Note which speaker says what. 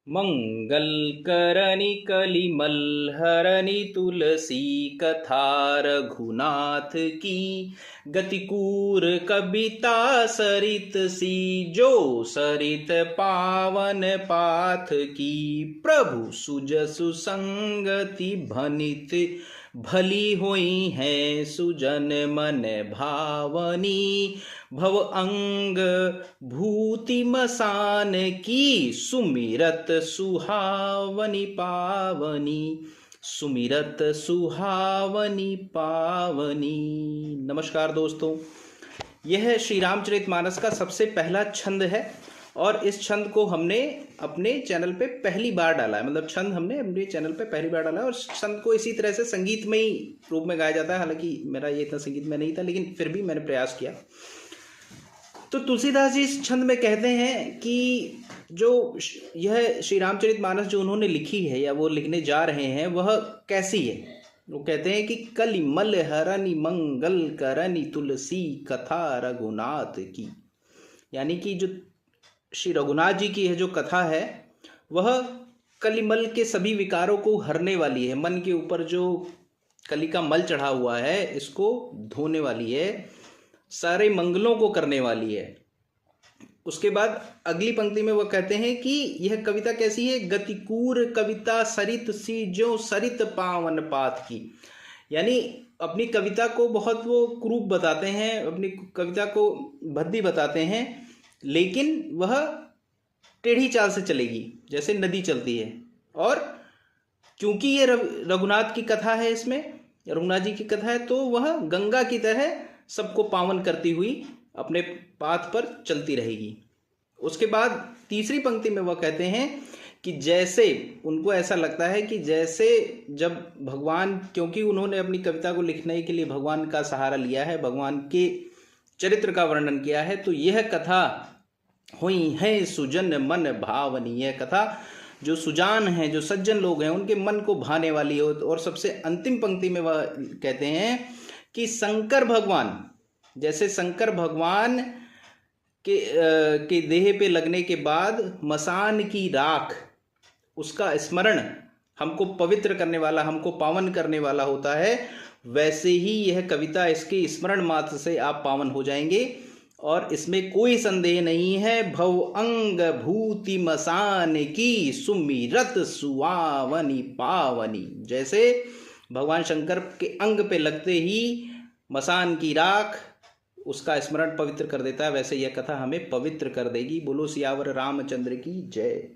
Speaker 1: मंगल करनी कलिमलहरनि तुलसी कथा रघुनाथ की। गतिकूर कविता सरित सी जो सरित पावन पाथ की। प्रभु सुजसु संगति भनित भली हुई है सुजन मन भावनी। भव अंग भूति मसान की सुमिरत सुहावनी पावनी। सुमिरत सुहावनी पावनी। नमस्कार दोस्तों, यह श्री रामचरितमानस का सबसे पहला छंद है और इस छंद को हमने अपने चैनल पे पहली बार डाला है। मतलब छंद हमने अपने चैनल पे पहली बार डाला है और छंद को इसी तरह से संगीतमय रूप में गाया जाता है। हालांकि मेरा ये इतना संगीत में नहीं था, लेकिन फिर भी मैंने प्रयास किया। तो तुलसीदास जी इस छंद में कहते हैं कि जो यह श्री रामचरितमानस जो उन्होंने लिखी है या वो लिखने जा रहे हैं वह कैसी है। वो कहते हैं कि कलिमल हरनि मंगल करनि तुलसी कथा रघुनाथ की। यानी कि जो श्री रघुनाथ जी की है जो कथा है वह कलिमल के सभी विकारों को हरने वाली है। मन के ऊपर जो कली का मल चढ़ा हुआ है इसको धोने वाली है, सारे मंगलों को करने वाली है। उसके बाद अगली पंक्ति में वह कहते हैं कि यह कविता कैसी है। गतिकूर कविता सरित सी जो सरित पावन पात की। यानी अपनी कविता को बहुत वो क्रूप बताते हैं, अपनी कविता को भद्दी बताते हैं, लेकिन वह टेढ़ी चाल से चलेगी जैसे नदी चलती है। और क्योंकि ये रघुनाथ की कथा है, इसमें रघुनाथ जी की कथा है, तो वह गंगा की तरह सबको पावन करती हुई अपने पाथ पर चलती रहेगी। उसके बाद तीसरी पंक्ति में वह कहते हैं कि जैसे उनको ऐसा लगता है कि जैसे जब भगवान, क्योंकि उन्होंने अपनी कविता को लिखने के लिए भगवान का सहारा लिया है, भगवान के चरित्र का वर्णन किया है, तो यह कथा हुई है सुजन मन भावनी। यह कथा जो सुजान हैं, जो सज्जन लोग हैं, उनके मन को भाने वाली हो। और सबसे अंतिम पंक्ति में वह कहते हैं कि शंकर भगवान, जैसे शंकर भगवान के देह पे लगने के बाद मसान की राख, उसका स्मरण हमको पवित्र करने वाला, हमको पावन करने वाला होता है, वैसे ही यह कविता इसके स्मरण मात्र से आप पावन हो जाएंगे। और इसमें कोई संदेह नहीं है। भव अंग भूति मसान की सुमिरत सुहावनी पावनी। जैसे भगवान शंकर के अंग पे लगते ही मसान की राख उसका स्मरण पवित्र कर देता है, वैसे यह कथा हमें पवित्र कर देगी। बोलो सियावर रामचंद्र की जय।